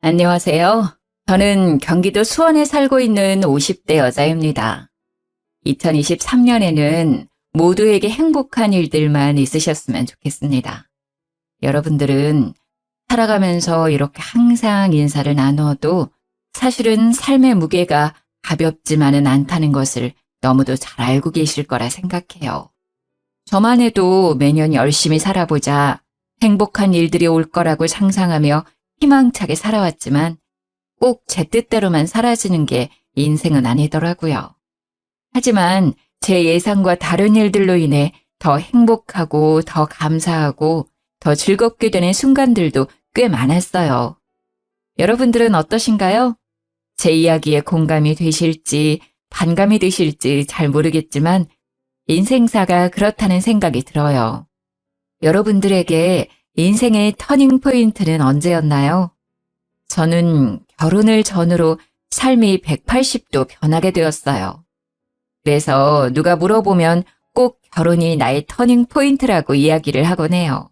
안녕하세요. 저는 경기도 수원에 살고 있는 50대 여자입니다. 2023년에는 모두에게 행복한 일들만 있으셨으면 좋겠습니다. 여러분들은 살아가면서 이렇게 항상 인사를 나누어도 사실은 삶의 무게가 가볍지만은 않다는 것을 너무도 잘 알고 계실 거라 생각해요. 저만 해도 매년 열심히 살아보자 행복한 일들이 올 거라고 상상하며 희망차게 살아왔지만 꼭 제 뜻대로만 사라지는 게 인생은 아니더라고요. 하지만 제 예상과 다른 일들로 인해 더 행복하고 더 감사하고 더 즐겁게 되는 순간들도 꽤 많았어요. 여러분들은 어떠신가요? 제 이야기에 공감이 되실지 반감이 드실지 잘 모르겠지만 인생사가 그렇다는 생각이 들어요. 여러분들에게 인생의 터닝 포인트는 언제였나요? 저는 결혼을 전후로 삶이 180도 변하게 되었어요. 그래서 누가 물어보면 꼭 결혼이 나의 터닝 포인트라고 이야기를 하곤 해요.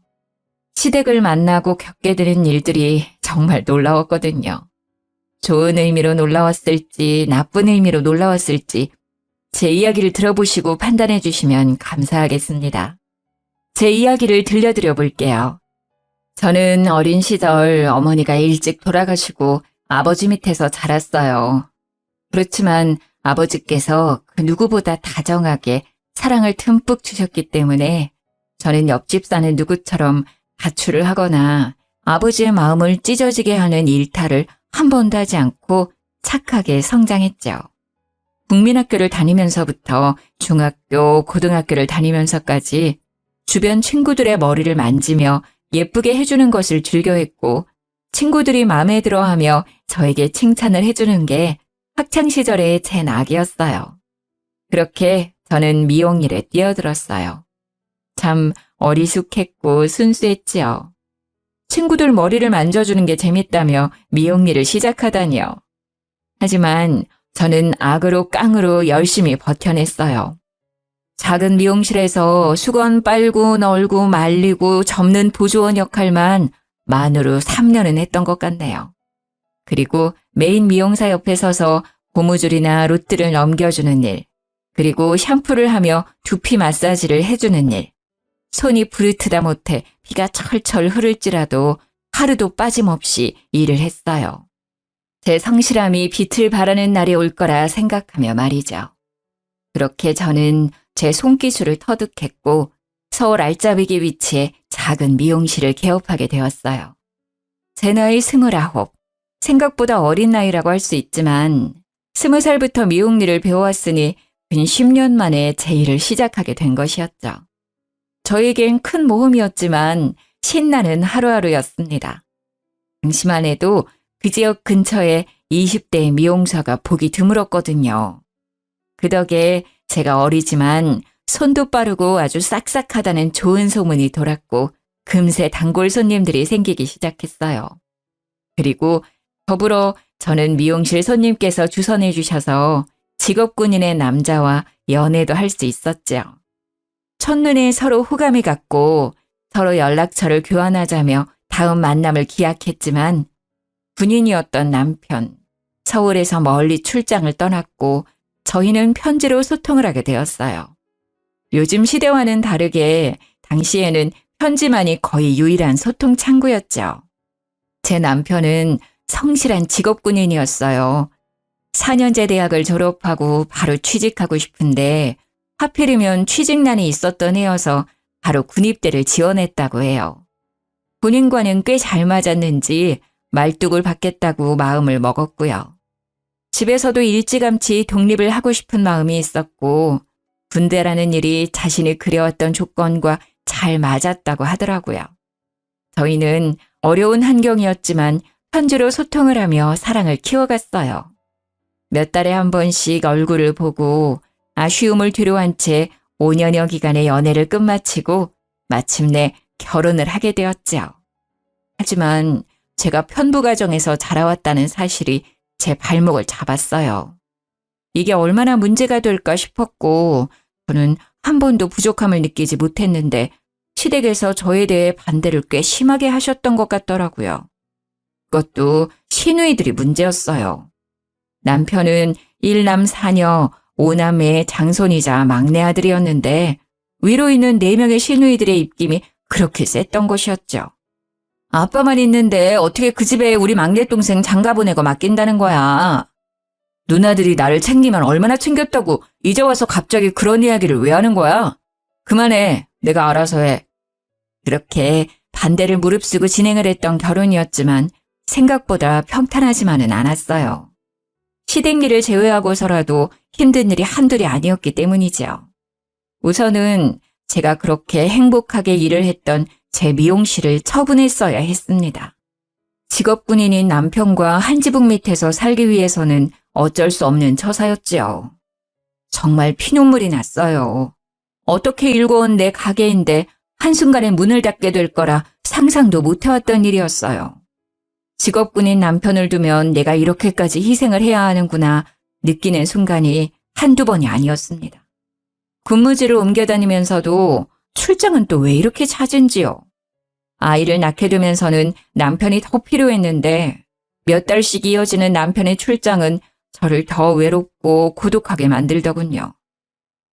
시댁을 만나고 겪게 되는 일들이 정말 놀라웠거든요. 좋은 의미로 놀라웠을지 나쁜 의미로 놀라웠을지 제 이야기를 들어보시고 판단해 주시면 감사하겠습니다. 제 이야기를 들려드려 볼게요. 저는 어린 시절 어머니가 일찍 돌아가시고 아버지 밑에서 자랐어요. 그렇지만 아버지께서 그 누구보다 다정하게 사랑을 듬뿍 주셨기 때문에 저는 옆집 사는 누구처럼 가출을 하거나 아버지의 마음을 찢어지게 하는 일탈을 한 번도 하지 않고 착하게 성장했죠. 국민학교를 다니면서부터 중학교, 고등학교를 다니면서까지 주변 친구들의 머리를 만지며 예쁘게 해주는 것을 즐겨했고 친구들이 마음에 들어하며 저에게 칭찬을 해주는 게 학창시절의 제 낙이었어요. 그렇게 저는 미용일에 뛰어들었어요. 참 어리숙했고 순수했지요. 친구들 머리를 만져주는 게 재밌다며 미용일을 시작하다니요. 하지만 저는 악으로 깡으로 열심히 버텨냈어요. 작은 미용실에서 수건 빨고 널고 말리고 접는 보조원 역할만 만으로 3년은 했던 것 같네요. 그리고 메인 미용사 옆에 서서 고무줄이나 로트를 넘겨주는 일, 그리고 샴푸를 하며 두피 마사지를 해주는 일. 손이 부르트다 못해 피가 철철 흐를지라도 하루도 빠짐없이 일을 했어요. 제 성실함이 빛을 발하는 날이 올 거라 생각하며 말이죠. 그렇게 저는 제 손기술을 터득했고 서울 알짜배기 위치에 작은 미용실을 개업하게 되었어요. 제 나이 29, 생각보다 어린 나이라고 할 수 있지만 20살부터 미용 일을 배워왔으니 근 10년 만에 제 일을 시작하게 된 것이었죠. 저에겐 큰 모험이었지만 신나는 하루하루였습니다. 당시만 해도 그 지역 근처에 20대의 미용사가 보기 드물었거든요. 그 덕에 제가 어리지만 손도 빠르고 아주 싹싹하다는 좋은 소문이 돌았고 금세 단골 손님들이 생기기 시작했어요. 그리고 더불어 저는 미용실 손님께서 주선해 주셔서 직업군인의 남자와 연애도 할 수 있었죠. 첫눈에 서로 호감이 갔고 서로 연락처를 교환하자며 다음 만남을 기약했지만 군인이었던 남편, 서울에서 멀리 출장을 떠났고 저희는 편지로 소통을 하게 되었어요. 요즘 시대와는 다르게 당시에는 편지만이 거의 유일한 소통 창구였죠. 제 남편은 성실한 직업군인이었어요. 4년제 대학을 졸업하고 바로 취직하고 싶은데 하필이면 취직난이 있었던 해여서 바로 군입대를 지원했다고 해요. 본인과는 꽤 잘 맞았는지 말뚝을 받겠다고 마음을 먹었고요. 집에서도 일찌감치 독립을 하고 싶은 마음이 있었고 군대라는 일이 자신이 그려왔던 조건과 잘 맞았다고 하더라고요. 저희는 어려운 환경이었지만 편지로 소통을 하며 사랑을 키워갔어요. 몇 달에 한 번씩 얼굴을 보고 아쉬움을 뒤로한 채 5년여 기간의 연애를 끝마치고 마침내 결혼을 하게 되었죠. 하지만 제가 편부 가정에서 자라왔다는 사실이 제 발목을 잡았어요. 이게 얼마나 문제가 될까 싶었고 저는 한 번도 부족함을 느끼지 못했는데 시댁에서 저에 대해 반대를 꽤 심하게 하셨던 것 같더라고요. 그것도 시누이들이 문제였어요. 남편은 1남 4녀 5남매의 장손이자 막내 아들이었는데 위로 있는 4명의 시누이들의 입김이 그렇게 셌던 것이었죠. 아빠만 있는데 어떻게 그 집에 우리 막내 동생 장가 보내고 맡긴다는 거야. 누나들이 나를 챙기면 얼마나 챙겼다고 이제 와서 갑자기 그런 이야기를 왜 하는 거야? 그만해. 내가 알아서 해. 그렇게 반대를 무릅쓰고 진행을 했던 결혼이었지만 생각보다 평탄하지만은 않았어요. 시댁일을 제외하고서라도 힘든 일이 한둘이 아니었기 때문이죠. 우선은 제가 그렇게 행복하게 일을 했던 제 미용실을 처분했어야 했습니다. 직업군인인 남편과 한 지붕 밑에서 살기 위해서는 어쩔 수 없는 처사였지요. 정말 피눈물이 났어요. 어떻게 일궈온 내 가게인데 한순간에 문을 닫게 될 거라 상상도 못해왔던 일이었어요. 직업군인 남편을 두면 내가 이렇게까지 희생을 해야 하는구나 느끼는 순간이 한두 번이 아니었습니다. 근무지를 옮겨 다니면서도 출장은 또 왜 이렇게 잦은지요. 아이를 낳게 되면서는 남편이 더 필요했는데 몇 달씩 이어지는 남편의 출장은 저를 더 외롭고 고독하게 만들더군요.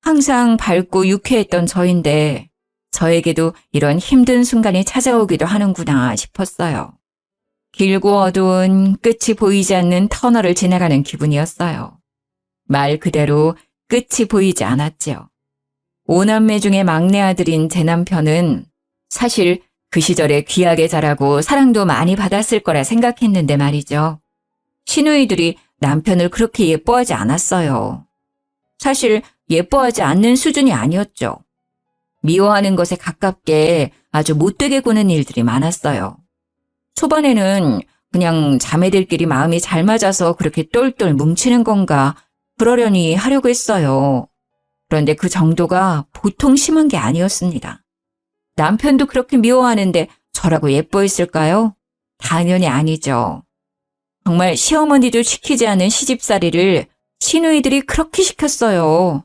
항상 밝고 유쾌했던 저인데 저에게도 이런 힘든 순간이 찾아오기도 하는구나 싶었어요. 길고 어두운 끝이 보이지 않는 터널을 지나가는 기분이었어요. 말 그대로 끝이 보이지 않았지요. 5남매 중에 막내 아들인 제 남편은 사실 그 시절에 귀하게 자라고 사랑도 많이 받았을 거라 생각했는데 말이죠. 시누이들이 남편을 그렇게 예뻐하지 않았어요. 사실 예뻐하지 않는 수준이 아니었죠. 미워하는 것에 가깝게 아주 못되게 구는 일들이 많았어요. 초반에는 그냥 자매들끼리 마음이 잘 맞아서 그렇게 똘똘 뭉치는 건가 그러려니 하려고 했어요. 그런데 그 정도가 보통 심한 게 아니었습니다. 남편도 그렇게 미워하는데 저라고 예뻐했을까요? 당연히 아니죠. 정말 시어머니도 시키지 않은 시집살이를 시누이들이 그렇게 시켰어요.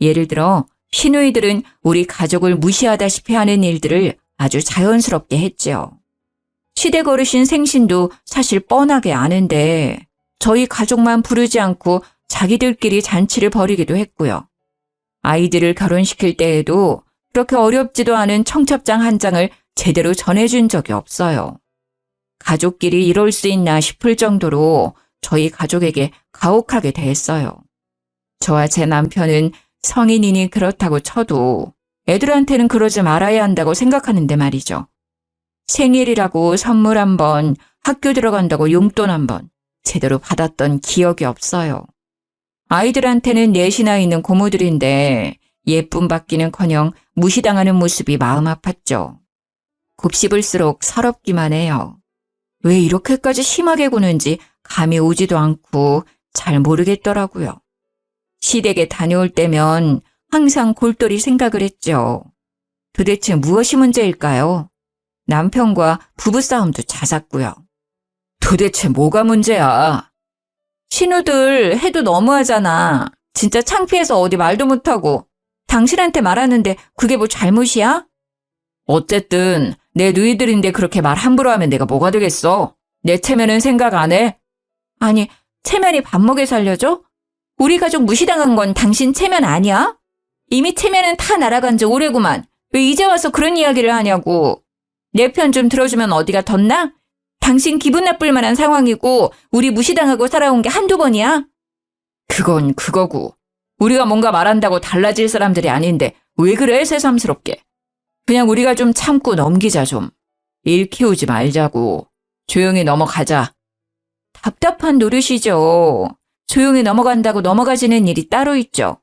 예를 들어 시누이들은 우리 가족을 무시하다시피 하는 일들을 아주 자연스럽게 했죠. 시댁 어르신 생신도 사실 뻔하게 아는데 저희 가족만 부르지 않고 자기들끼리 잔치를 벌이기도 했고요. 아이들을 결혼시킬 때에도 그렇게 어렵지도 않은 청첩장 한 장을 제대로 전해준 적이 없어요. 가족끼리 이럴 수 있나 싶을 정도로 저희 가족에게 가혹하게 대했어요. 저와 제 남편은 성인이니 그렇다고 쳐도 애들한테는 그러지 말아야 한다고 생각하는데 말이죠. 생일이라고 선물 한 번, 학교 들어간다고 용돈 한 번 제대로 받았던 기억이 없어요. 아이들한테는 넷이나 있는 고모들인데 예쁨 받기는커녕 무시당하는 모습이 마음 아팠죠. 곱씹을수록 서럽기만 해요. 왜 이렇게까지 심하게 구는지 감이 오지도 않고 잘 모르겠더라고요. 시댁에 다녀올 때면 항상 골똘히 생각을 했죠. 도대체 무엇이 문제일까요? 남편과 부부싸움도 잦았고요. 도대체 뭐가 문제야? 신우들 해도 너무하잖아. 진짜 창피해서 어디 말도 못하고. 당신한테 말하는데 그게 뭐 잘못이야? 어쨌든 내 누이들인데 그렇게 말 함부로 하면 내가 뭐가 되겠어? 내 체면은 생각 안 해? 아니, 체면이 밥 먹여 살려줘? 우리 가족 무시당한 건 당신 체면 아니야? 이미 체면은 다 날아간 지 오래구만. 왜 이제 와서 그런 이야기를 하냐고. 내 편 좀 들어주면 어디가 덧나? 당신 기분 나쁠 만한 상황이고 우리 무시당하고 살아온 게 한두 번이야? 그건 그거고. 우리가 뭔가 말한다고 달라질 사람들이 아닌데 왜 그래 새삼스럽게. 그냥 우리가 좀 참고 넘기자 좀. 일 키우지 말자고. 조용히 넘어가자. 답답한 노릇이죠. 조용히 넘어간다고 넘어가지는 일이 따로 있죠.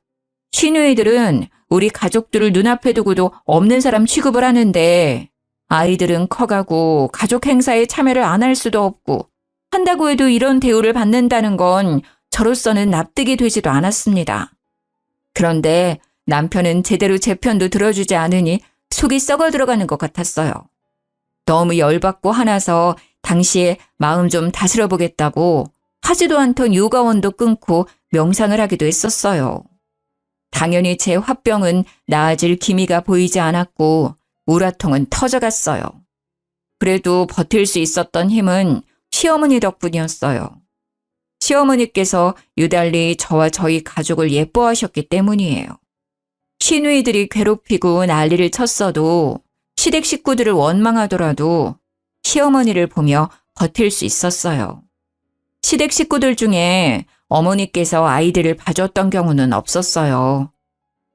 시누이들은 우리 가족들을 눈앞에 두고도 없는 사람 취급을 하는데 아이들은 커가고 가족 행사에 참여를 안 할 수도 없고 한다고 해도 이런 대우를 받는다는 건 저로서는 납득이 되지도 않았습니다. 그런데 남편은 제대로 제 편도 들어주지 않으니 속이 썩어 들어가는 것 같았어요. 너무 열받고 화나서 당시에 마음 좀 다스려 보겠다고 하지도 않던 요가원도 끊고 명상을 하기도 했었어요. 당연히 제 화병은 나아질 기미가 보이지 않았고 우라통은 터져갔어요. 그래도 버틸 수 있었던 힘은 시어머니 덕분이었어요. 시어머니께서 유달리 저와 저희 가족을 예뻐하셨기 때문이에요. 시누이들이 괴롭히고 난리를 쳤어도 시댁 식구들을 원망하더라도 시어머니를 보며 버틸 수 있었어요. 시댁 식구들 중에 어머니께서 아이들을 봐줬던 경우는 없었어요.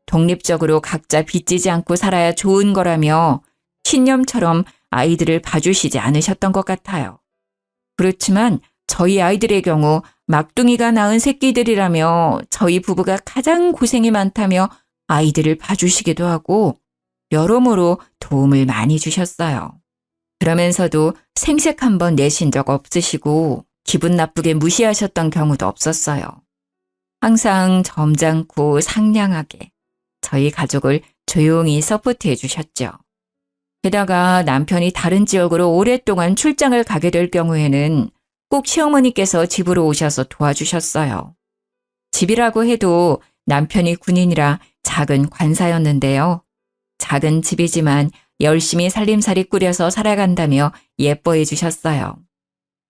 독립적으로 각자 빚지지 않고 살아야 좋은 거라며 신념처럼 아이들을 봐주시지 않으셨던 것 같아요. 그렇지만 저희 아이들의 경우 막둥이가 낳은 새끼들이라며 저희 부부가 가장 고생이 많다며 아이들을 봐주시기도 하고 여러모로 도움을 많이 주셨어요. 그러면서도 생색 한 번 내신 적 없으시고 기분 나쁘게 무시하셨던 경우도 없었어요. 항상 점잖고 상냥하게 저희 가족을 조용히 서포트해 주셨죠. 게다가 남편이 다른 지역으로 오랫동안 출장을 가게 될 경우에는 꼭 시어머니께서 집으로 오셔서 도와주셨어요. 집이라고 해도 남편이 군인이라 작은 관사였는데요. 작은 집이지만 열심히 살림살이 꾸려서 살아간다며 예뻐해 주셨어요.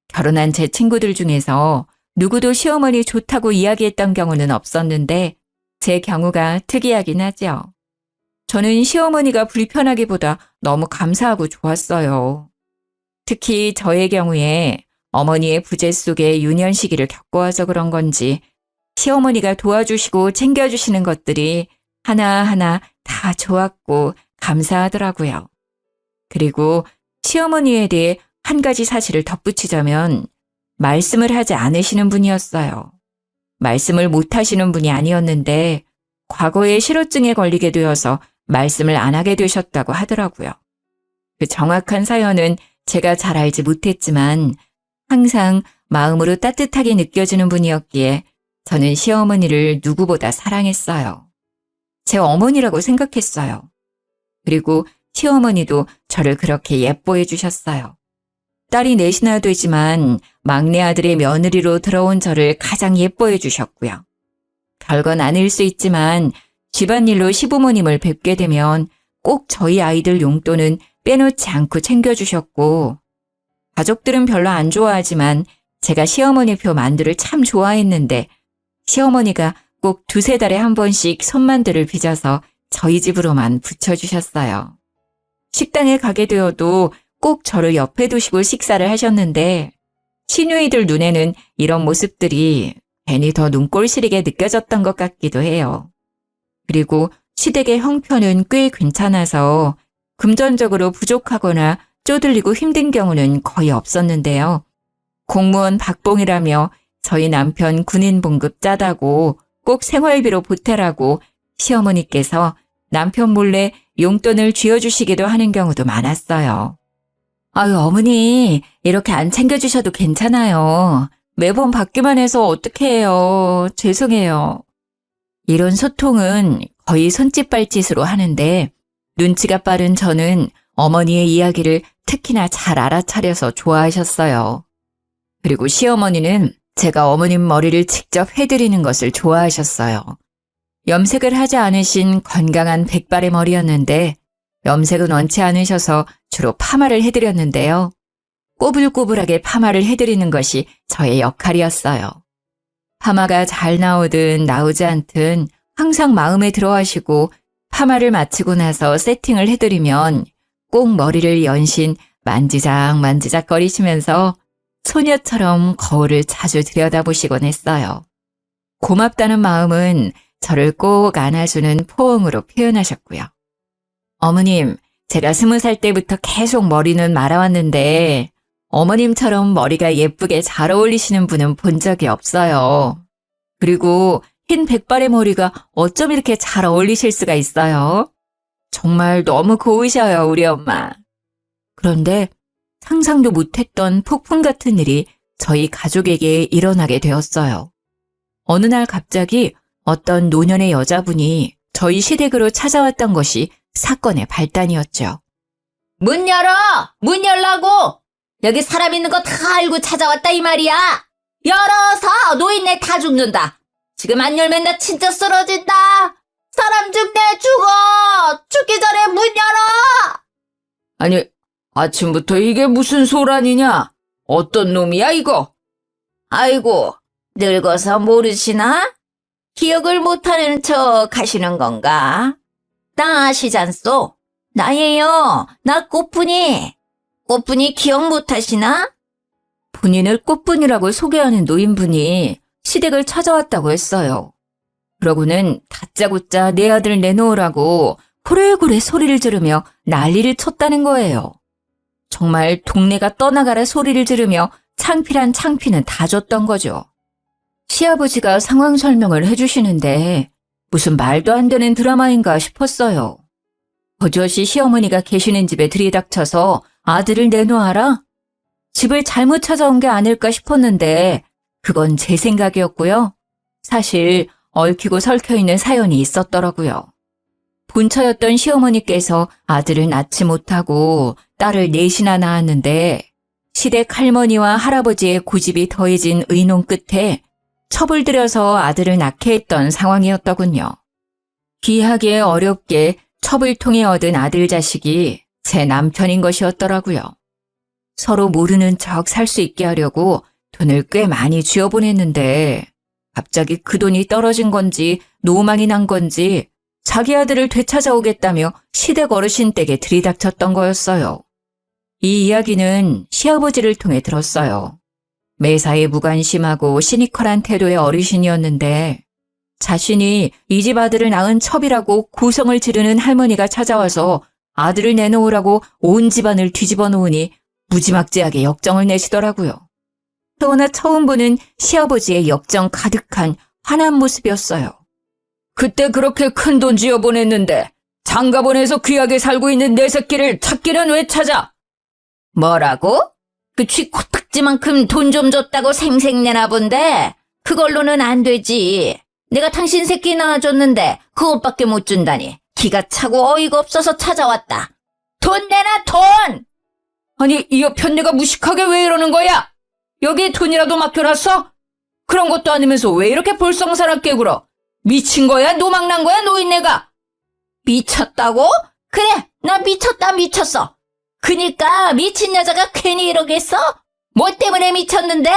결혼한 제 친구들 중에서 누구도 시어머니 좋다고 이야기했던 경우는 없었는데 제 경우가 특이하긴 하죠. 저는 시어머니가 불편하기보다 너무 감사하고 좋았어요. 특히 저의 경우에 어머니의 부재 속에 유년 시기를 겪어와서 그런 건지 시어머니가 도와주시고 챙겨주시는 것들이 하나하나 다 좋았고 감사하더라고요. 그리고 시어머니에 대해 한 가지 사실을 덧붙이자면 말씀을 하지 않으시는 분이었어요. 말씀을 못 하시는 분이 아니었는데 과거에 실어증에 걸리게 되어서 말씀을 안 하게 되셨다고 하더라고요. 그 정확한 사연은 제가 잘 알지 못했지만 항상 마음으로 따뜻하게 느껴지는 분이었기에 저는 시어머니를 누구보다 사랑했어요. 제 어머니라고 생각했어요. 그리고 시어머니도 저를 그렇게 예뻐해 주셨어요. 딸이 넷이나 되지만 막내 아들의 며느리로 들어온 저를 가장 예뻐해 주셨고요. 별건 아닐 수 있지만 집안일로 시부모님을 뵙게 되면 꼭 저희 아이들 용돈은 빼놓지 않고 챙겨주셨고 가족들은 별로 안 좋아하지만 제가 시어머니 표 만두를 참 좋아했는데 시어머니가 꼭 두세 달에 한 번씩 손만두를 빚어서 저희 집으로만 붙여주셨어요. 식당에 가게 되어도 꼭 저를 옆에 두시고 식사를 하셨는데 시누이들 눈에는 이런 모습들이 괜히 더 눈꼴 시리게 느껴졌던 것 같기도 해요. 그리고 시댁의 형편은 꽤 괜찮아서 금전적으로 부족하거나 쪼들리고 힘든 경우는 거의 없었는데요. 공무원 박봉이라며 저희 남편 군인 봉급 짜다고 꼭 생활비로 보태라고 시어머니께서 남편 몰래 용돈을 쥐어주시기도 하는 경우도 많았어요. 아유, 어머니, 이렇게 안 챙겨주셔도 괜찮아요. 매번 받기만 해서 어떻게 해요. 죄송해요. 이런 소통은 거의 손짓발짓으로 하는데 눈치가 빠른 저는 어머니의 이야기를 특히나 잘 알아차려서 좋아하셨어요. 그리고 시어머니는 제가 어머님 머리를 직접 해드리는 것을 좋아하셨어요. 염색을 하지 않으신 건강한 백발의 머리였는데 염색은 원치 않으셔서 주로 파마를 해드렸는데요. 꼬불꼬불하게 파마를 해드리는 것이 저의 역할이었어요. 파마가 잘 나오든 나오지 않든 항상 마음에 들어하시고 파마를 마치고 나서 세팅을 해드리면 꼭 머리를 연신 만지작 거리시면서 소녀처럼 거울을 자주 들여다보시곤 했어요. 고맙다는 마음은 저를 꼭 안아주는 포옹으로 표현하셨고요. 어머님, 제가 20살 때부터 계속 머리는 말아왔는데 어머님처럼 머리가 예쁘게 잘 어울리시는 분은 본 적이 없어요. 그리고 흰 백발의 머리가 어쩜 이렇게 잘 어울리실 수가 있어요? 정말 너무 고우셔요, 우리 엄마. 그런데 상상도 못했던 폭풍 같은 일이 저희 가족에게 일어나게 되었어요. 어느 날 갑자기 어떤 노년의 여자분이 저희 시댁으로 찾아왔던 것이 사건의 발단이었죠. 문 열어! 문 열라고! 여기 사람 있는 거 다 알고 찾아왔다 이 말이야! 열어서 노인네 다 죽는다! 지금 안 열면 나 진짜 쓰러진다! 사람 죽네 죽어! 죽기 전에 문 열어! 아니, 아침부터 이게 무슨 소란이냐? 어떤 놈이야, 이거? 아이고, 늙어서 모르시나? 기억을 못하는 척 하시는 건가? 나 아시잖소? 나예요. 나 꽃분이. 꽃분이 기억 못하시나? 본인을 꽃분이라고 소개하는 노인분이 시댁을 찾아왔다고 했어요. 그러고는 다짜고짜 내 아들 내놓으라고 고래고래 소리를 지르며 난리를 쳤다는 거예요. 정말 동네가 떠나가라 소리를 지르며 창피란 창피는 다 줬던 거죠. 시아버지가 상황 설명을 해주시는데 무슨 말도 안 되는 드라마인가 싶었어요. 버젓이 시어머니가 계시는 집에 들이닥쳐서 아들을 내놓아라? 집을 잘못 찾아온 게 아닐까 싶었는데 그건 제 생각이었고요. 사실 얽히고 설켜있는 사연이 있었더라고요. 본처였던 시어머니께서 아들을 낳지 못하고 딸을 넷이나 낳았는데 시댁 할머니와 할아버지의 고집이 더해진 의논 끝에 첩을 들여서 아들을 낳게 했던 상황이었더군요. 귀하게 어렵게 첩을 통해 얻은 아들 자식이 제 남편인 것이었더라고요. 서로 모르는 척 살 수 있게 하려고 돈을 꽤 많이 쥐어보냈는데 갑자기 그 돈이 떨어진 건지 노망이 난 건지 자기 아들을 되찾아오겠다며 시댁 어르신 댁에 들이닥쳤던 거였어요. 이 이야기는 시아버지를 통해 들었어요. 매사에 무관심하고 시니컬한 태도의 어르신이었는데 자신이 이 집 아들을 낳은 첩이라고 고성을 지르는 할머니가 찾아와서 아들을 내놓으라고 온 집안을 뒤집어 놓으니 무지막지하게 역정을 내시더라고요. 그러나 처음 보는 시아버지의 역정 가득한 화난 모습이었어요. 그때 그렇게 큰 돈 쥐어보냈는데 장가보내서 귀하게 살고 있는 내 새끼를 찾기는 왜 찾아? 뭐라고? 그 쥐 코딱지만큼 돈 좀 줬다고 생색내나 본데 그걸로는 안 되지. 내가 당신 새끼 낳아줬는데 그것밖에 못 준다니. 기가 차고 어이가 없어서 찾아왔다. 돈 내놔, 돈! 아니, 이 편네가 무식하게 왜 이러는 거야? 여기에 돈이라도 맡겨놨어? 그런 것도 아니면서 왜 이렇게 볼썽사납게 굴어? 미친 거야? 노망난 거야? 노인네가? 미쳤다고? 그래, 나 미쳤어. 그니까 미친 여자가 괜히 이러겠어? 뭐 때문에 미쳤는데?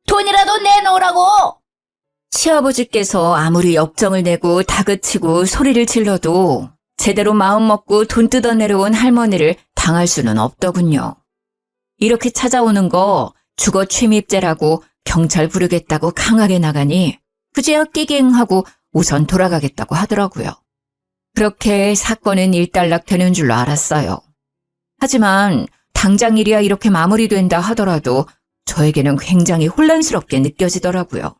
돈이라도 내놓으라고! 시아버지께서 아무리 역정을 내고 다그치고 소리를 질러도 제대로 마음 먹고 돈 뜯어 내려온 할머니를 당할 수는 없더군요. 이렇게 찾아오는 거 주거 침입죄라고 경찰 부르겠다고 강하게 나가니 그제야 끼갱하고 우선 돌아가겠다고 하더라고요. 그렇게 사건은 일단락 되는 줄로 알았어요. 하지만 당장 일이야 이렇게 마무리된다 하더라도 저에게는 굉장히 혼란스럽게 느껴지더라고요.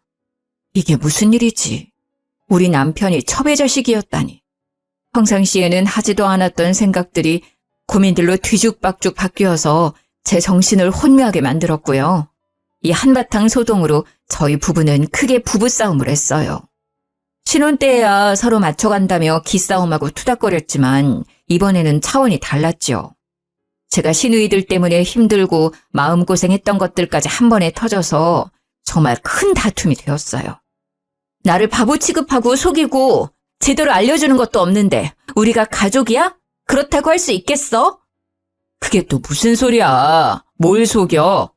이게 무슨 일이지? 우리 남편이 첩의 자식이었다니. 평상시에는 하지도 않았던 생각들이 고민들로 뒤죽박죽 바뀌어서 제 정신을 혼미하게 만들었고요. 이 한바탕 소동으로 저희 부부는 크게 부부싸움을 했어요. 신혼 때야 서로 맞춰간다며 기싸움하고 투닥거렸지만 이번에는 차원이 달랐죠. 제가 시누이들 때문에 힘들고 마음고생했던 것들까지 한 번에 터져서 정말 큰 다툼이 되었어요. 나를 바보 취급하고 속이고 제대로 알려주는 것도 없는데 우리가 가족이야? 그렇다고 할 수 있겠어? 그게 또 무슨 소리야. 뭘 속여?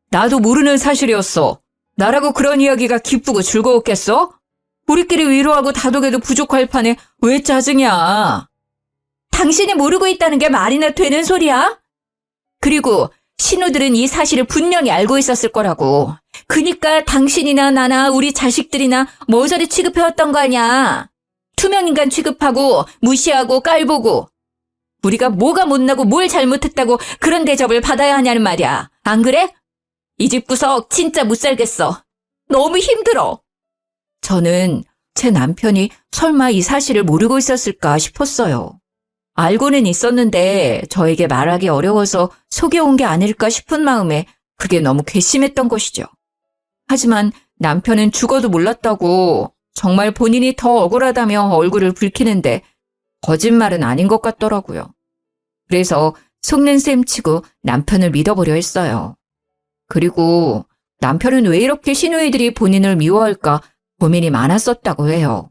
나도 모르는 사실이었어. 나라고 그런 이야기가 기쁘고 즐거웠겠어? 우리끼리 위로하고 다독여도 부족할 판에 왜 짜증이야? 당신이 모르고 있다는 게 말이나 되는 소리야? 그리고 신우들은 이 사실을 분명히 알고 있었을 거라고. 그니까 당신이나 나나 우리 자식들이나 모서리 취급해왔던 거 아니야. 투명인간 취급하고 무시하고 깔보고. 우리가 뭐가 못나고 뭘 잘못했다고 그런 대접을 받아야 하냐는 말이야. 안 그래? 이 집 구석 진짜 못 살겠어. 너무 힘들어. 저는 제 남편이 설마 이 사실을 모르고 있었을까 싶었어요. 알고는 있었는데 저에게 말하기 어려워서 속여온 게 아닐까 싶은 마음에 그게 너무 괘씸했던 것이죠. 하지만 남편은 죽어도 몰랐다고 정말 본인이 더 억울하다며 얼굴을 붉히는데 거짓말은 아닌 것 같더라고요. 그래서 속는 셈 치고 남편을 믿어보려 했어요. 그리고 남편은 왜 이렇게 시누이들이 본인을 미워할까 고민이 많았었다고 해요.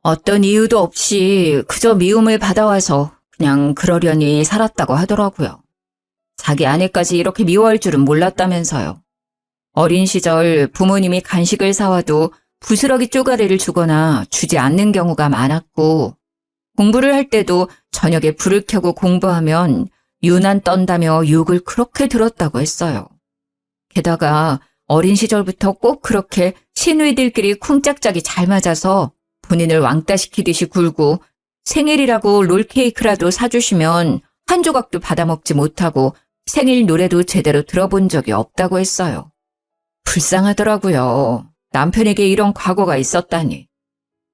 어떤 이유도 없이 그저 미움을 받아와서 그냥 그러려니 살았다고 하더라고요. 자기 아내까지 이렇게 미워할 줄은 몰랐다면서요. 어린 시절 부모님이 간식을 사와도 부스러기 쪼가리를 주거나 주지 않는 경우가 많았고, 공부를 할 때도 저녁에 불을 켜고 공부하면 유난 떤다며 욕을 그렇게 들었다고 했어요. 게다가 어린 시절부터 꼭 그렇게 시누이들끼리 쿵짝짝이 잘 맞아서 본인을 왕따시키듯이 굴고, 생일이라고 롤케이크라도 사주시면 한 조각도 받아먹지 못하고 생일 노래도 제대로 들어본 적이 없다고 했어요. 불쌍하더라고요. 남편에게 이런 과거가 있었다니.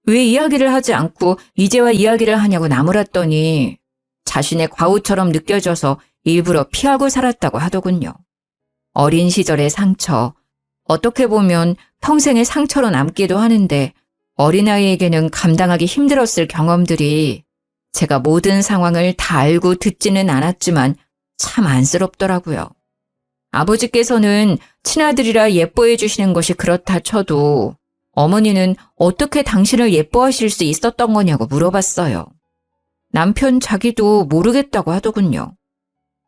왜 이야기를 하지 않고 이제와 이야기를 하냐고 나무랐더니 자신의 과오처럼 느껴져서 일부러 피하고 살았다고 하더군요. 어린 시절의 상처, 어떻게 보면 평생의 상처로 남기도 하는데 어린아이에게는 감당하기 힘들었을 경험들이 제가 모든 상황을 다 알고 듣지는 않았지만 참 안쓰럽더라고요. 아버지께서는 친아들이라 예뻐해 주시는 것이 그렇다 쳐도 어머니는 어떻게 당신을 예뻐하실 수 있었던 거냐고 물어봤어요. 남편 자기도 모르겠다고 하더군요.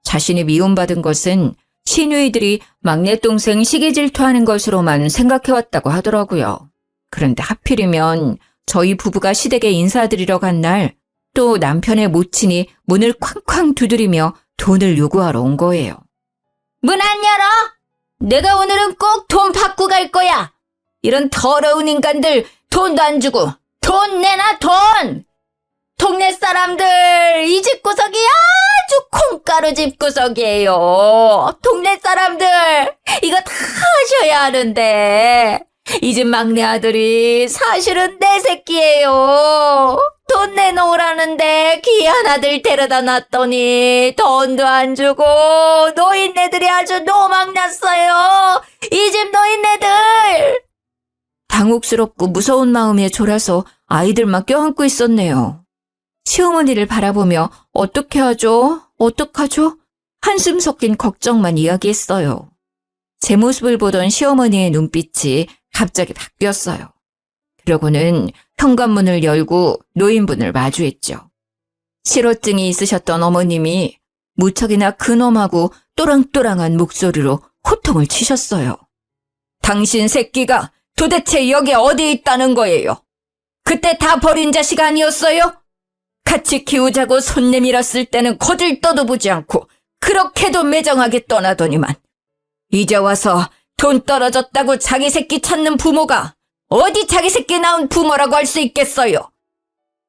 자신이 미움받은 것은 시누이들이 막내 동생 시기 질투하는 것으로만 생각해왔다고 하더라고요. 그런데 하필이면 저희 부부가 시댁에 인사드리러 간 날 또 남편의 모친이 문을 쾅쾅 두드리며 돈을 요구하러 온 거예요. 문 안 열어? 내가 오늘은 꼭 돈 받고 갈 거야. 이런 더러운 인간들 돈도 안 주고 돈 내놔 돈. 동네 사람들 이 집구석이 아주 콩가루 집구석이에요. 동네 사람들 이거 다 하셔야 하는데 이 집 막내 아들이 사실은 내 새끼예요. 돈 내놓으라는데 귀한 아들 데려다 놨더니 돈도 안 주고 노인네들이 아주 노망났어요. 이 집 노인네들. 당혹스럽고 무서운 마음에 졸아서 아이들만 껴안고 있었네요. 시어머니를 바라보며 어떻게 하죠? 어떡하죠? 한숨 섞인 걱정만 이야기했어요. 제 모습을 보던 시어머니의 눈빛이 갑자기 바뀌었어요. 그러고는 현관문을 열고 노인분을 마주했죠. 실어증이 있으셨던 어머님이 무척이나 근엄하고 또랑또랑한 목소리로 호통을 치셨어요. 당신 새끼가 도대체 여기 어디 있다는 거예요? 그때 다 버린 자식 아니었어요? 같이 키우자고 손 내밀었을 때는 거들떠도 보지 않고 그렇게도 매정하게 떠나더니만 이제 와서 돈 떨어졌다고 자기 새끼 찾는 부모가 어디 자기 새끼 낳은 부모라고 할 수 있겠어요?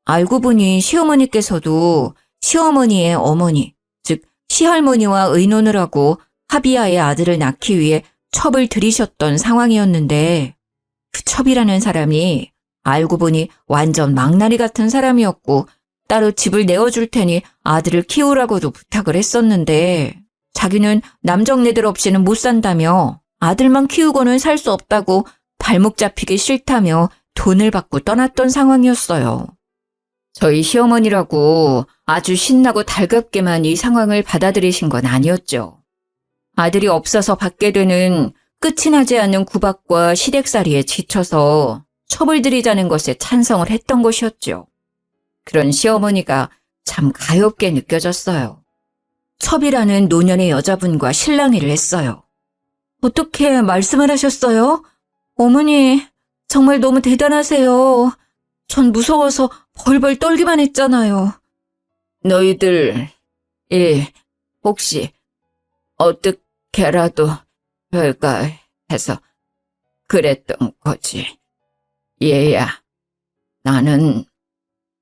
알고 보니 시어머니께서도 시어머니의 어머니, 즉 시할머니와 의논을 하고 합의하에 아들을 낳기 위해 첩을 들이셨던 상황이었는데 그 첩이라는 사람이 알고 보니 완전 망나니 같은 사람이었고 따로 집을 내어줄 테니 아들을 키우라고도 부탁을 했었는데 자기는 남정네들 없이는 못 산다며 아들만 키우고는 살 수 없다고 발목 잡히기 싫다며 돈을 받고 떠났던 상황이었어요. 저희 시어머니라고 아주 신나고 달갑게만 이 상황을 받아들이신 건 아니었죠. 아들이 없어서 받게 되는 끝이 나지 않는 구박과 시댁살이에 지쳐서 첩을 들이자는 것에 찬성을 했던 것이었죠. 그런 시어머니가 참 가엾게 느껴졌어요. 첩이라는 노년의 여자분과 실랑이를 했어요. 어떻게 말씀을 하셨어요? 어머니, 정말 너무 대단하세요. 전 무서워서 벌벌 떨기만 했잖아요. 너희들, 혹시 어떻게라도 별까 해서 그랬던 거지. 얘야, 나는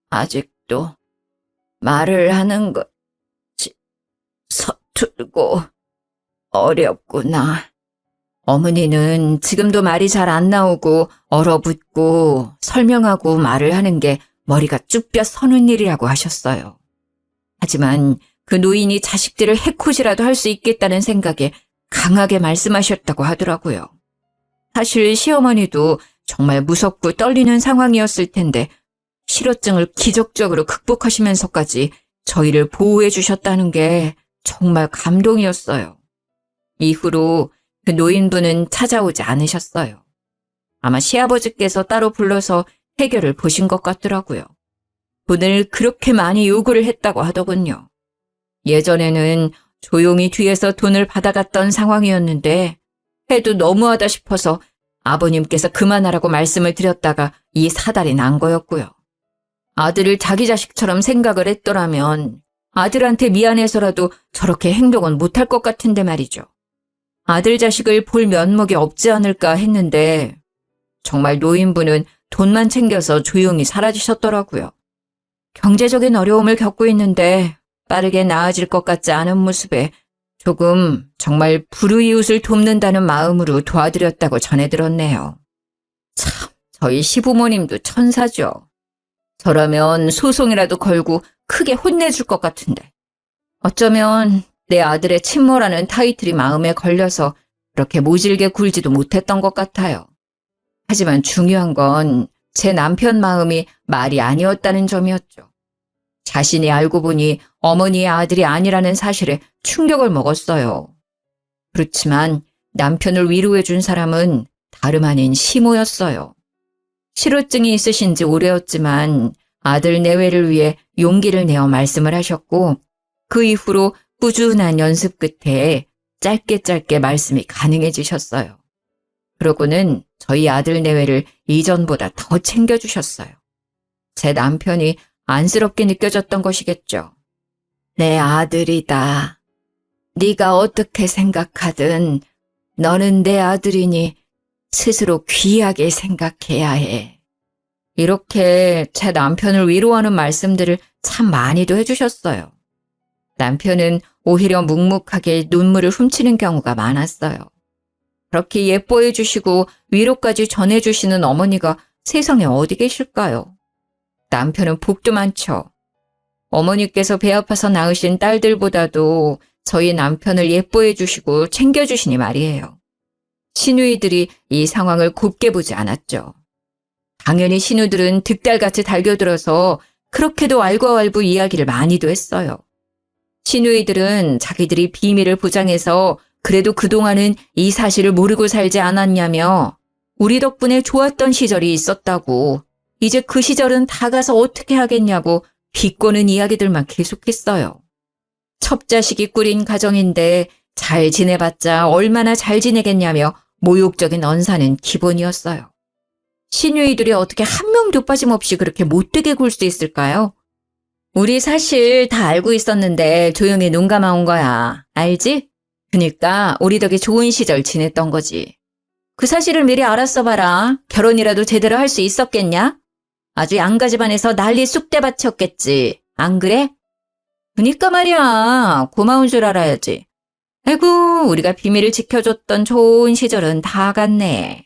아직도 말을 하는 것이 서툴고 어렵구나. 어머니는 지금도 말이 잘 안 나오고 얼어붙고 설명하고 말을 하는 게 머리가 쭈뼛 서는 일이라고 하셨어요. 하지만 그 노인이 자식들을 해코지라도 할 수 있겠다는 생각에 강하게 말씀하셨다고 하더라고요. 사실 시어머니도 정말 무섭고 떨리는 상황이었을 텐데 실어증을 기적적으로 극복하시면서까지 저희를 보호해 주셨다는 게 정말 감동이었어요. 이후로 그 노인분은 찾아오지 않으셨어요. 아마 시아버지께서 따로 불러서 해결을 보신 것 같더라고요. 돈을 그렇게 많이 요구를 했다고 하더군요. 예전에는 조용히 뒤에서 돈을 받아갔던 상황이었는데 해도 너무하다 싶어서 아버님께서 그만하라고 말씀을 드렸다가 이 사달이 난 거였고요. 아들을 자기 자식처럼 생각을 했더라면 아들한테 미안해서라도 저렇게 행동은 못할 것 같은데 말이죠. 아들 자식을 볼 면목이 없지 않을까 했는데 정말 노인분은 돈만 챙겨서 조용히 사라지셨더라고요. 경제적인 어려움을 겪고 있는데 빠르게 나아질 것 같지 않은 모습에 조금 정말 불우이웃을 돕는다는 마음으로 도와드렸다고 전해 들었네요. 참, 저희 시부모님도 천사죠. 저라면 소송이라도 걸고 크게 혼내줄 것 같은데. 어쩌면 내 아들의 친모라는 타이틀이 마음에 걸려서 그렇게 모질게 굴지도 못했던 것 같아요. 하지만 중요한 건 제 남편 마음이 말이 아니었다는 점이었죠. 자신이 알고 보니 어머니의 아들이 아니라는 사실에 충격을 먹었어요. 그렇지만 남편을 위로해 준 사람은 다름 아닌 시모였어요. 실어증이 있으신 지 오래였지만 아들 내외를 위해 용기를 내어 말씀을 하셨고 그 이후로 꾸준한 연습 끝에 짧게 말씀이 가능해지셨어요. 그러고는 저희 아들 내외를 이전보다 더 챙겨주셨어요. 제 남편이 안쓰럽게 느껴졌던 것이겠죠. 내 아들이다. 네가 어떻게 생각하든 너는 내 아들이니 스스로 귀하게 생각해야 해. 이렇게 제 남편을 위로하는 말씀들을 참 많이도 해주셨어요. 남편은 오히려 묵묵하게 눈물을 훔치는 경우가 많았어요. 그렇게 예뻐해 주시고 위로까지 전해주시는 어머니가 세상에 어디 계실까요? 남편은 복도 많죠. 어머니께서 배 아파서 낳으신 딸들보다도 저희 남편을 예뻐해 주시고 챙겨주시니 말이에요. 시누이들이 이 상황을 곱게 보지 않았죠. 당연히 시누들은 득달같이 달겨들어서 그렇게도 알과알부 이야기를 많이도 했어요. 시누이들은 자기들이 비밀을 보장해서 그래도 그동안은 이 사실을 모르고 살지 않았냐며 우리 덕분에 좋았던 시절이 있었다고 이제 그 시절은 다 가서 어떻게 하겠냐고 비꼬는 이야기들만 계속했어요. 첩자식이 꾸린 가정인데 잘 지내봤자 얼마나 잘 지내겠냐며 모욕적인 언사는 기본이었어요. 시누이들이 어떻게 한 명도 빠짐없이 그렇게 못되게 굴 수 있을까요? 우리 사실 다 알고 있었는데 조용히 눈 감아온 거야. 알지? 그니까 우리 덕에 좋은 시절 지냈던 거지. 그 사실을 미리 알았어 봐라. 결혼이라도 제대로 할 수 있었겠냐? 아주 양가 집안에서 난리 쑥대밭이었겠지. 안 그래? 그니까 말이야. 고마운 줄 알아야지. 아이고, 우리가 비밀을 지켜줬던 좋은 시절은 다 갔네.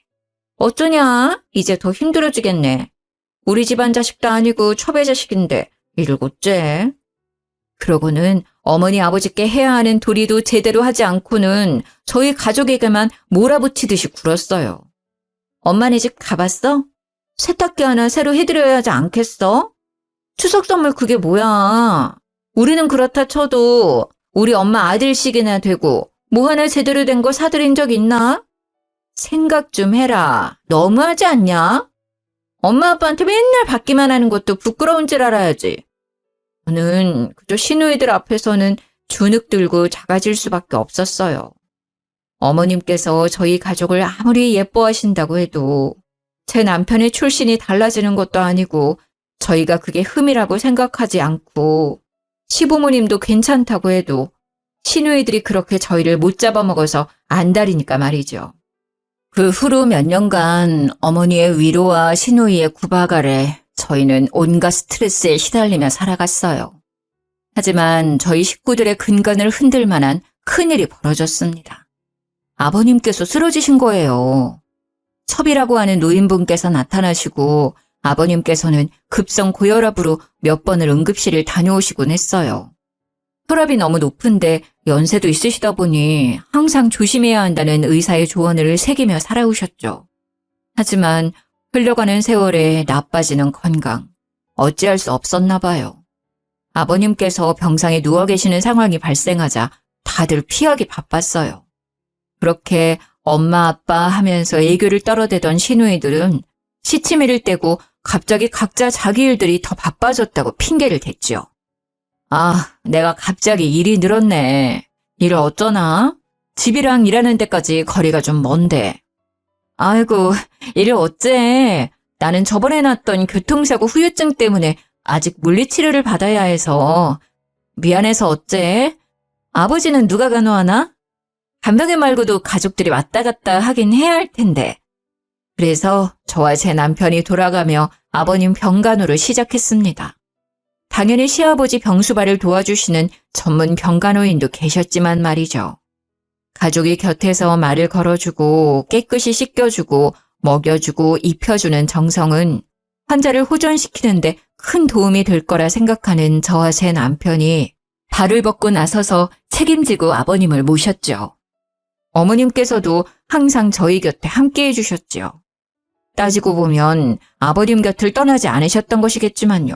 어쩌냐? 이제 더 힘들어지겠네. 우리 집안 자식도 아니고 첩의 자식인데 일곱째. 그러고는 어머니 아버지께 해야 하는 도리도 제대로 하지 않고는 저희 가족에게만 몰아붙이듯이 굴었어요. 엄마네 집 가봤어? 세탁기 하나 새로 해드려야 하지 않겠어? 추석 선물 그게 뭐야? 우리는 그렇다 쳐도 우리 엄마 아들씩이나 되고 뭐 하나 제대로 된 거 사드린 적 있나? 생각 좀 해라. 너무하지 않냐? 엄마 아빠한테 맨날 받기만 하는 것도 부끄러운 줄 알아야지. 저는 그저 시누이들 앞에서는 주눅 들고 작아질 수밖에 없었어요. 어머님께서 저희 가족을 아무리 예뻐하신다고 해도 제 남편의 출신이 달라지는 것도 아니고 저희가 그게 흠이라고 생각하지 않고 시부모님도 괜찮다고 해도 시누이들이 그렇게 저희를 못 잡아먹어서 안달이니까 말이죠. 그 후로 몇 년간 어머니의 위로와 시누이의 구박 아래 저희는 온갖 스트레스에 시달리며 살아갔어요. 하지만 저희 식구들의 근간을 흔들 만한 큰일이 벌어졌습니다. 아버님께서 쓰러지신 거예요. 첩이라고 하는 노인분께서 나타나시고 아버님께서는 급성 고혈압으로 몇 번을 응급실을 다녀오시곤 했어요. 혈압이 너무 높은데 연세도 있으시다 보니 항상 조심해야 한다는 의사의 조언을 새기며 살아오셨죠. 하지만 흘러가는 세월에 나빠지는 건강, 어찌할 수 없었나 봐요. 아버님께서 병상에 누워 계시는 상황이 발생하자 다들 피하기 바빴어요. 그렇게 엄마 아빠 하면서 애교를 떨어대던 시누이들은 시치미를 떼고 갑자기 각자 자기 일들이 더 바빠졌다고 핑계를 댔죠. 아, 내가 갑자기 일이 늘었네. 일을 어쩌나? 집이랑 일하는 데까지 거리가 좀 먼데. 아이고, 일을 어째. 나는 저번에 났던 교통사고 후유증 때문에 아직 물리치료를 받아야 해서. 미안해서 어째? 아버지는 누가 간호하나? 간병인 말고도 가족들이 왔다 갔다 하긴 해야 할 텐데. 그래서 저와 제 남편이 돌아가며 아버님 병간호를 시작했습니다. 당연히 시아버지 병수발을 도와주시는 전문 병간호인도 계셨지만 말이죠. 가족이 곁에서 말을 걸어주고 깨끗이 씻겨주고 먹여주고 입혀주는 정성은 환자를 호전시키는데 큰 도움이 될 거라 생각하는 저와 제 남편이 발을 벗고 나서서 책임지고 아버님을 모셨죠. 어머님께서도 항상 저희 곁에 함께 해주셨지요. 따지고 보면 아버님 곁을 떠나지 않으셨던 것이겠지만요.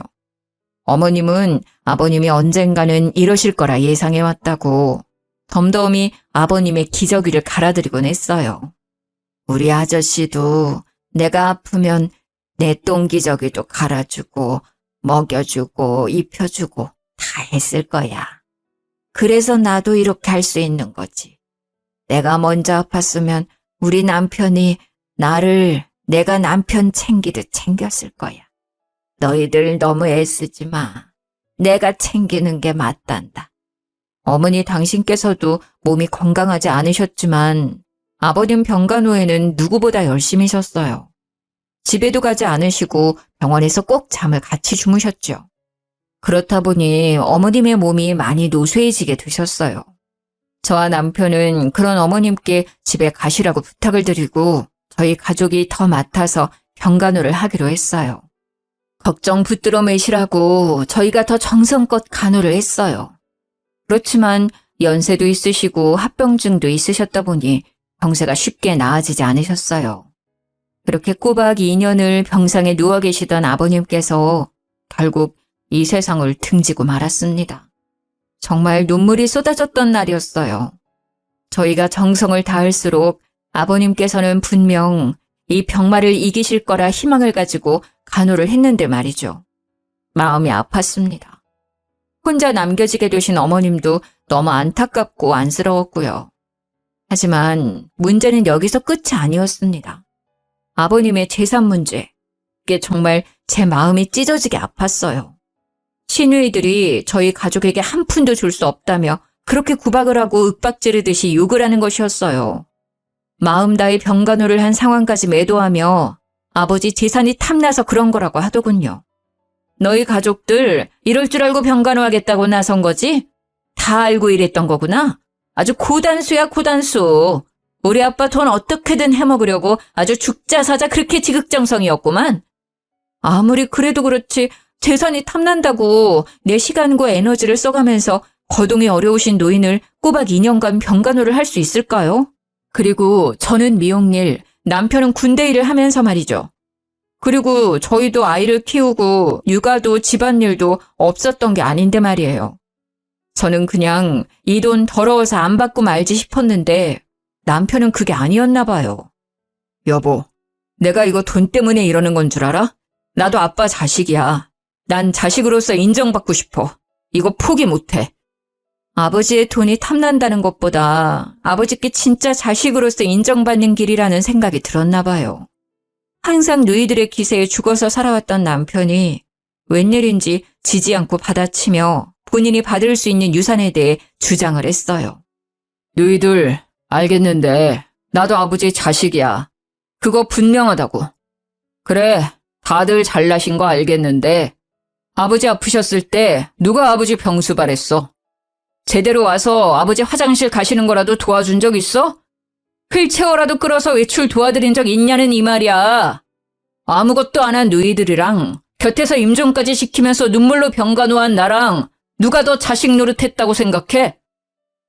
어머님은 아버님이 언젠가는 이러실 거라 예상해왔다고 덤덤히 아버님의 기저귀를 갈아드리곤 했어요. 우리 아저씨도 내가 아프면 내 똥기저귀도 갈아주고 먹여주고 입혀주고 다 했을 거야. 그래서 나도 이렇게 할 수 있는 거지. 내가 먼저 아팠으면 우리 남편이 나를 내가 남편 챙기듯 챙겼을 거야. 너희들 너무 애쓰지 마. 내가 챙기는 게 맞단다. 어머니 당신께서도 몸이 건강하지 않으셨지만 아버님 병간호에는 누구보다 열심히셨어요. 집에도 가지 않으시고 병원에서 꼭 잠을 같이 주무셨죠. 그렇다 보니 어머님의 몸이 많이 노쇠해지게 되셨어요. 저와 남편은 그런 어머님께 집에 가시라고 부탁을 드리고 저희 가족이 더 맡아서 병간호를 하기로 했어요. 걱정 붙들어 매시라고 저희가 더 정성껏 간호를 했어요. 그렇지만 연세도 있으시고 합병증도 있으셨다 보니 병세가 쉽게 나아지지 않으셨어요. 그렇게 꼬박 2년을 병상에 누워 계시던 아버님께서 결국 이 세상을 등지고 말았습니다. 정말 눈물이 쏟아졌던 날이었어요. 저희가 정성을 다할수록 아버님께서는 분명 이 병마를 이기실 거라 희망을 가지고 간호를 했는데 말이죠. 마음이 아팠습니다. 혼자 남겨지게 되신 어머님도 너무 안타깝고 안쓰러웠고요. 하지만 문제는 여기서 끝이 아니었습니다. 아버님의 재산 문제. 그게 정말 제 마음이 찢어지게 아팠어요. 시누이들이 저희 가족에게 한 푼도 줄 수 없다며 그렇게 구박을 하고 윽박지르듯이 욕을 하는 것이었어요. 마음 다해 병간호를 한 상황까지 매도하며 아버지 재산이 탐나서 그런 거라고 하더군요. 너희 가족들 이럴 줄 알고 병간호하겠다고 나선 거지? 다 알고 이랬던 거구나. 아주 고단수야 고단수. 우리 아빠 돈 어떻게든 해먹으려고 아주 죽자 사자 그렇게 지극정성이었구만. 아무리 그래도 그렇지 재산이 탐난다고 내 시간과 에너지를 써가면서 거동이 어려우신 노인을 꼬박 2년간 병간호를 할 수 있을까요? 그리고 저는 미용일, 남편은 군대 일을 하면서 말이죠. 그리고 저희도 아이를 키우고 육아도 집안일도 없었던 게 아닌데 말이에요. 저는 그냥 이 돈 더러워서 안 받고 말지 싶었는데 남편은 그게 아니었나 봐요. 여보, 내가 이거 돈 때문에 이러는 건 줄 알아? 나도 아빠 자식이야. 난 자식으로서 인정받고 싶어. 이거 포기 못해. 아버지의 돈이 탐난다는 것보다 아버지께 진짜 자식으로서 인정받는 길이라는 생각이 들었나 봐요. 항상 누이들의 기세에 죽어서 살아왔던 남편이 웬일인지 지지 않고 받아치며 본인이 받을 수 있는 유산에 대해 주장을 했어요. 누이들 알겠는데 나도 아버지 자식이야. 그거 분명하다고. 그래, 다들 잘나신 거 알겠는데 아버지 아프셨을 때 누가 아버지 병수발했어? 제대로 와서 아버지 화장실 가시는 거라도 도와준 적 있어? 휠체어라도 끌어서 외출 도와드린 적 있냐는 이 말이야. 아무것도 안 한 누이들이랑 곁에서 임종까지 시키면서 눈물로 병간호한 나랑 누가 더 자식 노릇했다고 생각해?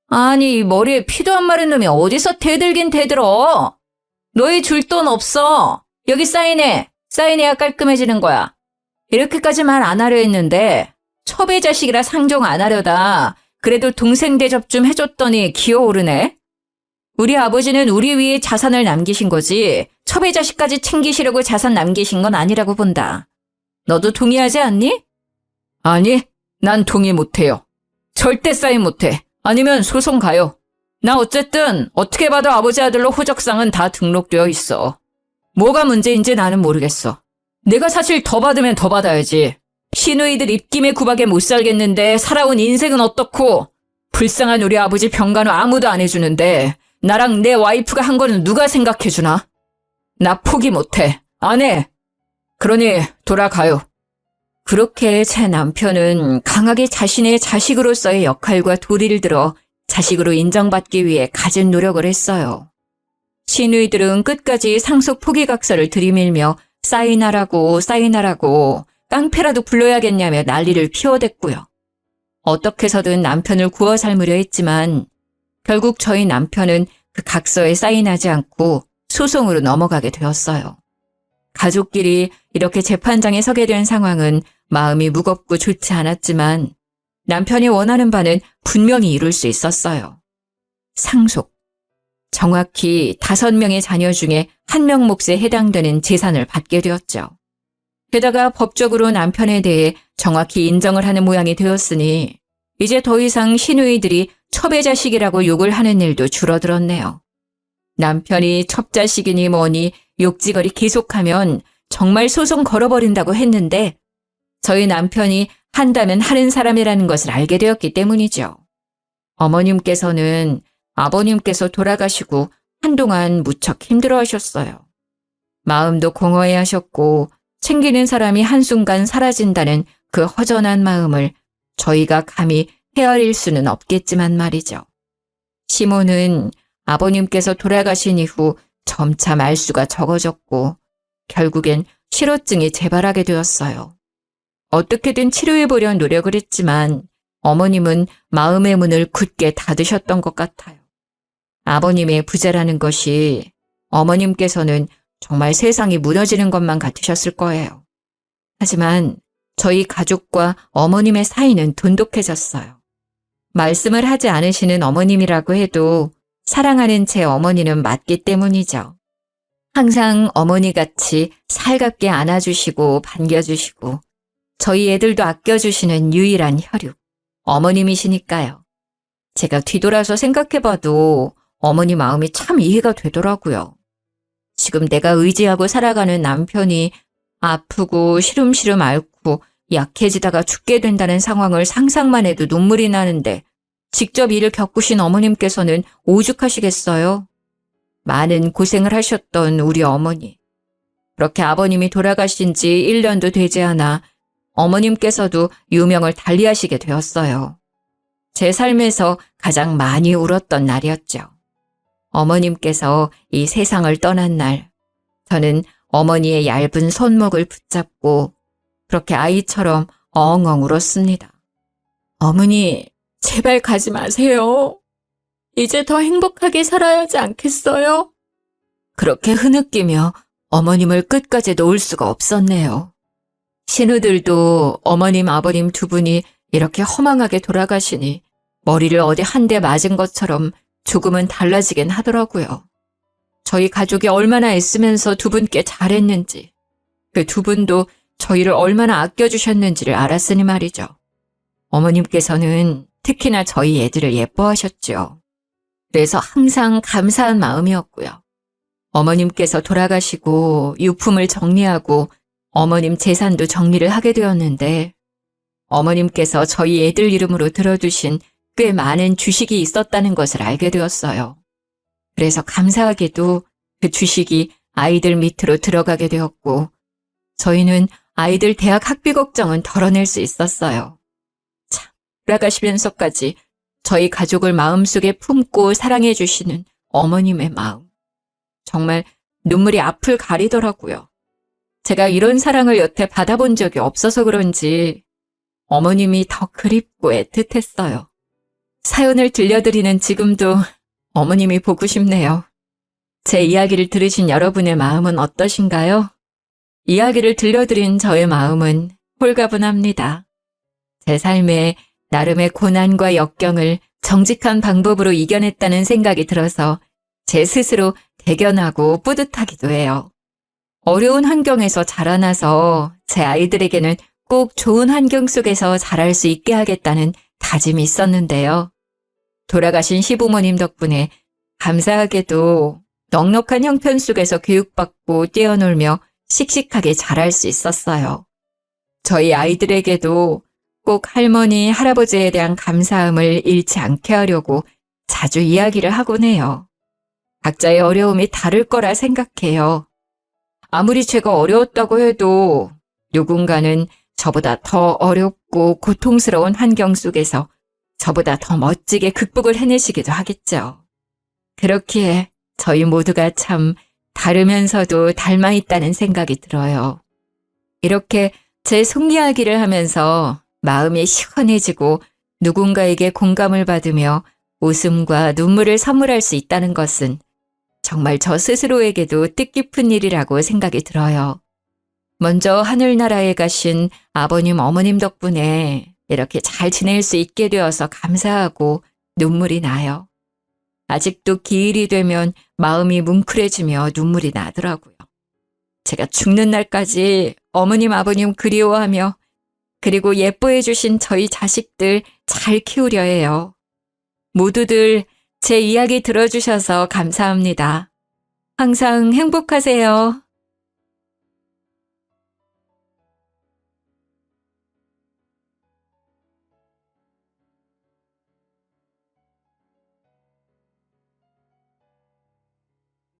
아니 머리에 피도 안 마른 놈이 어디서 대들긴 대들어. 너희 줄 돈 없어. 여기 사인해. 사인해야 깔끔해지는 거야. 이렇게까지 말 안 하려 했는데 첩의 자식이라 상종 안 하려다 그래도 동생 대접 좀 해줬더니 기어오르네. 우리 아버지는 우리 위에 자산을 남기신 거지 첩의 자식까지 챙기시려고 자산 남기신 건 아니라고 본다. 너도 동의하지 않니? 아니, 난 동의 못해요. 절대 사인 못해. 아니면 소송 가요. 나 어쨌든 어떻게 봐도 아버지 아들로 호적상은 다 등록되어 있어. 뭐가 문제인지 나는 모르겠어. 내가 사실 더 받으면 더 받아야지. 시누이들 입김에 구박에 못 살겠는데 살아온 인생은 어떻고, 불쌍한 우리 아버지 병간호 아무도 안 해주는데 나랑 내 와이프가 한 거는 누가 생각해주나? 나 포기 못해. 안 해. 그러니 돌아가요. 그렇게 제 남편은 강하게 자신의 자식으로서의 역할과 도리를 들어 자식으로 인정받기 위해 갖은 노력을 했어요. 시누이들은 끝까지 상속 포기각서를 들이밀며 사인하라고 깡패라도 불러야겠냐며 난리를 피워댔고요. 어떻게 해서든 남편을 구워 삶으려 했지만 결국 저희 남편은 그 각서에 사인하지 않고 소송으로 넘어가게 되었어요. 가족끼리 이렇게 재판장에 서게 된 상황은 마음이 무겁고 좋지 않았지만 남편이 원하는 바는 분명히 이룰 수 있었어요. 상속. 정확히 5명의 자녀 중에 1명 몫에 해당되는 재산을 받게 되었죠. 게다가 법적으로 남편에 대해 정확히 인정을 하는 모양이 되었으니 이제 더 이상 시누이들이 첩의 자식이라고 욕을 하는 일도 줄어들었네요. 남편이 첩자식이니 뭐니 욕지거리 계속하면 정말 소송 걸어버린다고 했는데 저희 남편이 한다면 하는 사람이라는 것을 알게 되었기 때문이죠. 어머님께서는 아버님께서 돌아가시고 한동안 무척 힘들어하셨어요. 마음도 공허해하셨고 챙기는 사람이 한순간 사라진다는 그 허전한 마음을 저희가 감히 헤아릴 수는 없겠지만 말이죠. 시모는 아버님께서 돌아가신 이후 점차 말수가 적어졌고 결국엔 실어증이 재발하게 되었어요. 어떻게든 치료해보려 노력을 했지만 어머님은 마음의 문을 굳게 닫으셨던 것 같아요. 아버님의 부재라는 것이 어머님께서는 정말 세상이 무너지는 것만 같으셨을 거예요. 하지만 저희 가족과 어머님의 사이는 돈독해졌어요. 말씀을 하지 않으시는 어머님이라고 해도 사랑하는 제 어머니는 맞기 때문이죠. 항상 어머니같이 살갑게 안아주시고 반겨주시고 저희 애들도 아껴주시는 유일한 혈육, 어머님이시니까요. 제가 뒤돌아서 생각해봐도 어머니 마음이 참 이해가 되더라고요. 지금 내가 의지하고 살아가는 남편이 아프고 시름시름 앓고 약해지다가 죽게 된다는 상황을 상상만 해도 눈물이 나는데 직접 이를 겪으신 어머님께서는 오죽하시겠어요? 많은 고생을 하셨던 우리 어머니. 그렇게 아버님이 돌아가신 지 1년도 되지 않아 어머님께서도 유명을 달리하시게 되었어요. 제 삶에서 가장 많이 울었던 날이었죠. 어머님께서 이 세상을 떠난 날, 저는 어머니의 얇은 손목을 붙잡고 그렇게 아이처럼 엉엉 울었습니다. 어머니, 제발 가지 마세요. 이제 더 행복하게 살아야 하지 않겠어요? 그렇게 흐느끼며 어머님을 끝까지 놓을 수가 없었네요. 신우들도 어머님, 아버님 두 분이 이렇게 허망하게 돌아가시니 머리를 어디 한 대 맞은 것처럼 조금은 달라지긴 하더라고요. 저희 가족이 얼마나 애쓰면서 두 분께 잘했는지, 그 두 분도 저희를 얼마나 아껴주셨는지를 알았으니 말이죠. 어머님께서는 특히나 저희 애들을 예뻐하셨죠. 그래서 항상 감사한 마음이었고요. 어머님께서 돌아가시고 유품을 정리하고 어머님 재산도 정리를 하게 되었는데 어머님께서 저희 애들 이름으로 들어두신 꽤 많은 주식이 있었다는 것을 알게 되었어요. 그래서 감사하게도 그 주식이 아이들 밑으로 들어가게 되었고 저희는 아이들 대학 학비 걱정은 덜어낼 수 있었어요. 참, 돌아가시면서까지 저희 가족을 마음속에 품고 사랑해 주시는 어머님의 마음. 정말 눈물이 앞을 가리더라고요. 제가 이런 사랑을 여태 받아본 적이 없어서 그런지 어머님이 더 그립고 애틋했어요. 사연을 들려드리는 지금도 어머님이 보고 싶네요. 제 이야기를 들으신 여러분의 마음은 어떠신가요? 이야기를 들려드린 저의 마음은 홀가분합니다. 제 삶에 나름의 고난과 역경을 정직한 방법으로 이겨냈다는 생각이 들어서 제 스스로 대견하고 뿌듯하기도 해요. 어려운 환경에서 자라나서 제 아이들에게는 꼭 좋은 환경 속에서 자랄 수 있게 하겠다는 다짐이 있었는데요. 돌아가신 시부모님 덕분에 감사하게도 넉넉한 형편 속에서 교육받고 뛰어놀며 씩씩하게 자랄 수 있었어요. 저희 아이들에게도 꼭 할머니, 할아버지에 대한 감사함을 잃지 않게 하려고 자주 이야기를 하곤 해요. 각자의 어려움이 다를 거라 생각해요. 아무리 제가 어려웠다고 해도 누군가는 저보다 더 어렵고 고통스러운 환경 속에서 저보다 더 멋지게 극복을 해내시기도 하겠죠. 그렇기에 저희 모두가 참 다르면서도 닮아 있다는 생각이 들어요. 이렇게 제 속이야기를 하면서 마음이 시원해지고 누군가에게 공감을 받으며 웃음과 눈물을 선물할 수 있다는 것은 정말 저 스스로에게도 뜻깊은 일이라고 생각이 들어요. 먼저 하늘나라에 가신 아버님, 어머님 덕분에 이렇게 잘 지낼 수 있게 되어서 감사하고 눈물이 나요. 아직도 기일이 되면 마음이 뭉클해지며 눈물이 나더라고요. 제가 죽는 날까지 어머님, 아버님 그리워하며 그리고 예뻐해 주신 저희 자식들 잘 키우려 해요. 모두들 제 이야기 들어주셔서 감사합니다. 항상 행복하세요.